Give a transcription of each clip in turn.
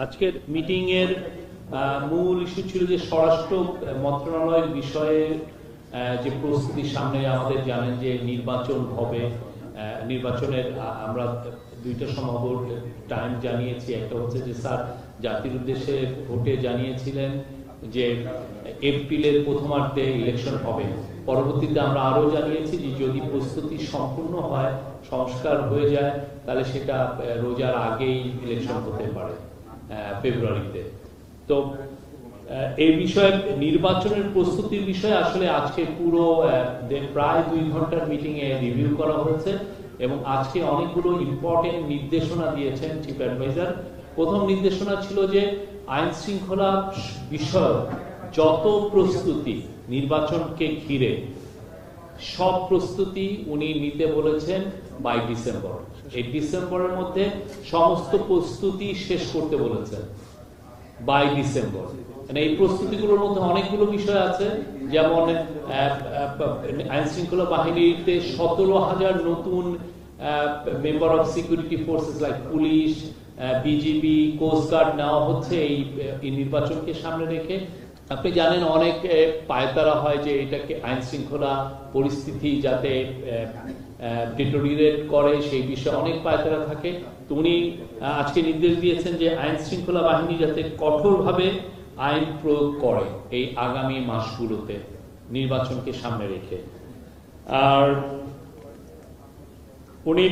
আজকের মিটিং এর মূল ইস্যু ছিল যে স্বরাষ্ট্র মন্ত্রণালয়ের বিষয়ে যে প্রস্তুতি সামনে আমাদের জানেন যে নির্বাচন হবে। নির্বাচনের আমরা দুইটা সম্ভাব্য টাইম জানিয়েছি। একটা হচ্ছে যে স্যার জাতির উদ্দেশ্যে ভোটে জানিয়েছিলেন যে এপ্রিলের প্রথমার্ধে ইলেকশন হবে। পরবর্তীতে আমরা আরো জানিয়েছি যে যদি প্রস্তুতি সম্পূর্ণ হয়, সংস্কার হয়ে যায়, তাহলে সেটা রোজার আগেই ইলেকশন হতে পারে ফেব্রুয়ারিতে। তো এই বিষয়ে নির্বাচনের প্রস্তুতির বিষয়ে আসলে আজকে পুরো প্রায় 2 ঘন্টার মিটিং এ রিভিউ করা হয়েছে এবং আজকে অনেকগুলো ইম্পর্টেন্ট নির্দেশনা দিয়েছেন চিফ অ্যাডভাইজার। প্রথম নির্দেশনা ছিল যে আইন শৃঙ্খলা বিষয়ক যত প্রস্তুতি নির্বাচনকে ঘিরে সব প্রস্তুতি উনি নিতে বলেছেন বাই ডিসেম্বর। এই ডিসেম্বরের মধ্যে সমস্ত প্রস্তুতি শেষ করতে বলেছেন বাই ডিসেম্বর। মানে এই প্রস্তুতিগুলোর মধ্যে অনেকগুলো বিষয় আছে, যেমন আইন শৃঙ্খলা বাহিনীতে 17,000 নতুন member of security forces like police, BGB, coast guard নেওয়া হচ্ছে এই নির্বাচনকে সামনে রেখে। আপনি জানেন অনেক পায়তারা হয় যে এটাকে আইন শৃঙ্খলা পরিস্থিতি যাতে ডিটোরিয়েট করে সেই বিষয়ে অনেক পায়তারা থাকে। তো উনি আজকে নির্দেশ দিয়েছেন যে আইন শৃঙ্খলা বাহিনী যাতে কঠোরভাবে আইন প্রয়োগ করে এই আগামী মাসগুলোতে নির্বাচনকে সামনে রেখে। আর উনি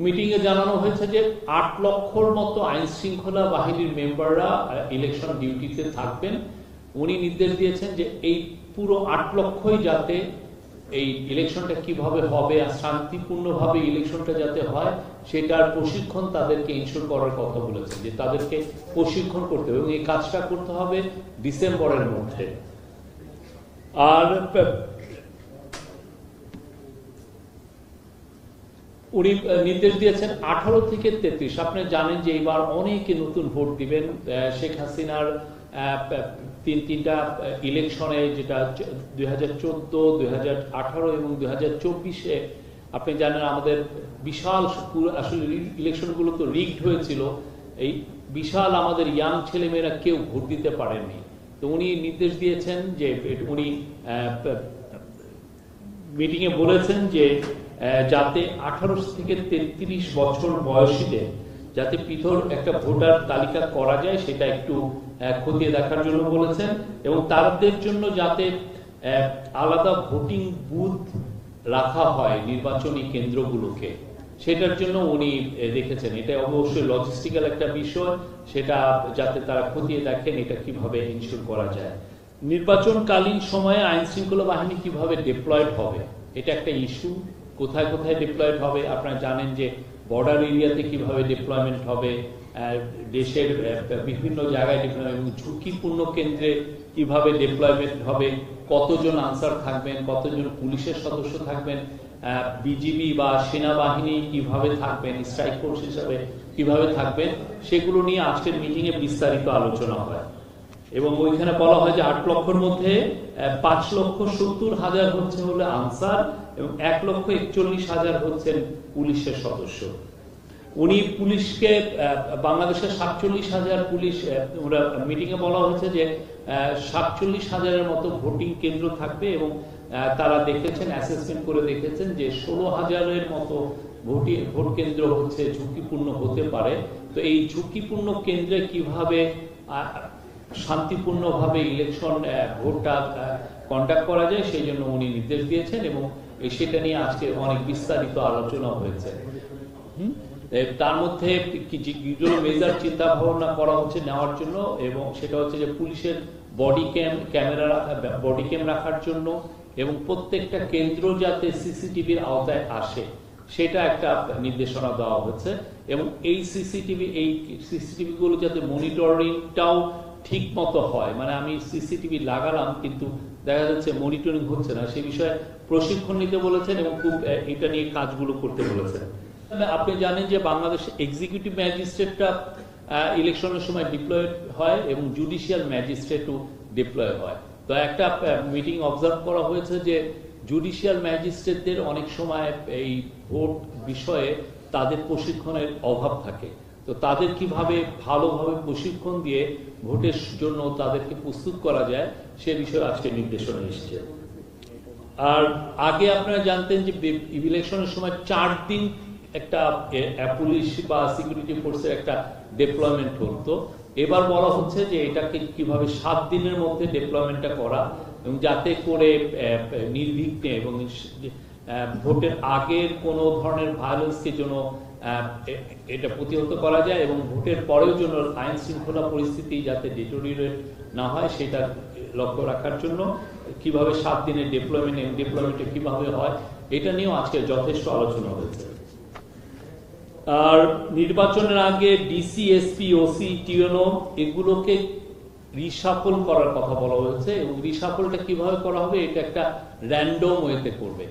মিটিং এ জানানো হয়েছে যে 8 লক্ষর মতো আইন শৃঙ্খলা বাহিনীর মেম্বাররা ইলেকশন ডিউটিতে থাকবেন। উনি নির্দেশ দিয়েছেন যে এই পুরো 8 লক্ষই যাতে এই ইলেকশনটা কিভাবে হবে আর শান্তিপূর্ণভাবে ইলেকশনটা যাতে হয় সেটার প্রশিক্ষণ তাদেরকে ইনশিওর করার কথা বলেছেন, যে তাদেরকে প্রশিক্ষণ করতে হবে এবং এই কাজটা করতে হবে ডিসেম্বরের মধ্যে। আর উনি নির্দেশ দিয়েছেন 18 থেকে 33। আপনি জানেন যে এবার অনেকে নতুন ভোট দিবেন। শেখ হাসিনার তিনটা ইলেকশনে, যেটা 2014, 2018 এবং 2024-এ আপনি জানেন আমাদের বিশাল আসলে ইলেকশনগুলো তো রিগড হয়েছিল। এই বিশাল আমাদের ইয়াং ছেলেমেয়েরা কেউ ভোট দিতে পারেননি। তো উনি নির্দেশ দিয়েছেন যে উনি মিটিংয়ে বলেছেন যে যাতে 18 থেকে 33 বছর বয়সীদের যাতে পৃথক একটা ভোটার তালিকা করা যায় সেটা একটু খতিয়ে দেখার জন্য বলেছেন এবং তাদের জন্য যাতে আলাদা ভোটিং বুথ রাখা হয় নির্বাচনী কেন্দ্রগুলোকে, সেটার জন্য উনি রেখেছেন। এটা অবশ্যই লজিস্টিক্যাল একটা বিষয়, সেটা যাতে তারা খতিয়ে দেখেন এটা কিভাবে ইনশিওর করা যায়। নির্বাচনকালীন সময়ে আইন শৃঙ্খলা বাহিনী কিভাবে ডিপ্লয়েড হবে এটা একটা ইস্যু। কোথায় কোথায় ডিপ্লয়েড হবে আপনারা জানেন যে বর্ডার এরিয়াতে কিভাবে ডিপ্লয়মেন্ট হবে, দেশের বিভিন্ন জায়গায় ডিপ্লয়মেন্ট এবং ঝুঁকিপূর্ণ কেন্দ্রে কিভাবে ডিপ্লয়মেন্ট হবে, কতজন আনসার থাকবেন, কতজন পুলিশের সদস্য থাকবেন, বিজিবি বা সেনাবাহিনী কিভাবে থাকবেন, স্ট্রাইক ফোর্স হিসাবে কিভাবে থাকবেন, সেগুলো নিয়ে আজকের মিটিং এ বিস্তারিত আলোচনা হয়। এবং ওইখানে বলা হয় যে 8 লক্ষের মধ্যে 5,70,000 হচ্ছে হলো আনসার এবং 1,41,000 হচ্ছেন পুলিশের সদস্য। উনি পুলিশকে বাংলাদেশের 47,000 পুলিশ, ওরা মিটিং এ বলা হয়েছে যে 47,000-এর মতো ভোটিং কেন্দ্র থাকবে এবং তারা দেখেছেন, অ্যাসেসমেন্ট করে দেখেছেন যে 16,000-এর মতো ভোট কেন্দ্র হচ্ছে ঝুঁকিপূর্ণ হতে পারে। তো এই ঝুঁকিপূর্ণ কেন্দ্রে কিভাবে শান্তিপূর্ণভাবে ইলেকশন ভোটটা কন্ডাক্ট করা যায় সেই জন্য উনি নির্দেশ দিয়েছেন এবং সেটা নিয়ে আজকে অনেক বিস্তারিত আলোচনা হয়েছে। তার মধ্যে যেগুলো মেজার চিন্তা ভাবনা করা হচ্ছে নেওয়ার জন্য, এবং সেটা হচ্ছে যে পুলিশের বডি ক্যাম রাখার জন্য এবং প্রত্যেকটা কেন্দ্র যাতে সিসিটিভির আওতায় আসে সেটা একটা নির্দেশনা দেওয়া হচ্ছে এবং এই সিসিটিভি গুলো যাতে মনিটরিংটাও ঠিক মতো হয়। মানে আমি সিসিটিভি লাগালাম কিন্তু দেখা যাচ্ছে মনিটরিং হচ্ছে না, সে বিষয়ে প্রশিক্ষণ নিতে বলেছেন এবং খুব এটা নিয়ে কাজগুলো করতে বলেছেন। আপনি জানেন যে বাংলাদেশ এক্সিকিউটিভ ম্যাজিস্ট্রেটটা ইলেকশনের সময় ডিপ্লয়েড হয় এবং জুডিশিয়াল ম্যাজিস্ট্রেটও ডিপ্লয় হয়। তো একটা মিটিং অবজার্ভ করা হয়েছে যে জুডিশিয়াল ম্যাজিস্ট্রেটদের অনেক সময় এই ভোট বিষয়ে তাদের প্রশিক্ষণের অভাব থাকে। তো তাদের কিভাবে ভালোভাবে প্রশিক্ষণ দিয়ে ভোটের জন্য তাদেরকে প্রস্তুত করা যায় সে বিষয়ে আজকে নির্দেশনা এসেছে। আর আগে আপনারা জানতেন যে ইলেকশনের সময় 4 দিন একটা পুলিশ বা সিকিউরিটি ফোর্সের একটা ডেপ্লয়মেন্ট হতো। এবার বলা হচ্ছে যে এটাকে কিভাবে 7 দিনের মধ্যে ডেপ্লয়মেন্টটা করা, এবং যাতে করে নির্বিঘ্নে এবং ভোটের আগের কোনো ধরনের ভায়োলেন্সকে যেন এটা প্রতিহত করা যায়, এবং ভোটের পরেও যেন আইন শৃঙ্খলা পরিস্থিতি যাতে ডিটোরিয়েট না হয় সেটা লক্ষ্য রাখার জন্য কিভাবে 7 দিনের ডেপ্লয়মেন্টে কিভাবে হয় এটা নিয়েও আজকে যথেষ্ট আলোচনা হয়েছে। আর নির্বাচনের আগে ডিসি, এসপি, ওসি, টিএনও এগুলোকে রিশাফল করার কথা বলা হয়েছে, এবং রিশাফলটা কিভাবে করা হবে এটা একটা র্যান্ডম ওয়েতে করবে।